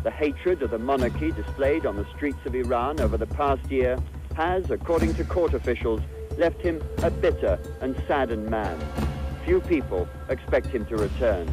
The hatred of the monarchy displayed on the streets of Iran over the past year has, according to court officials, left him a bitter and saddened man. Few people expect him to return.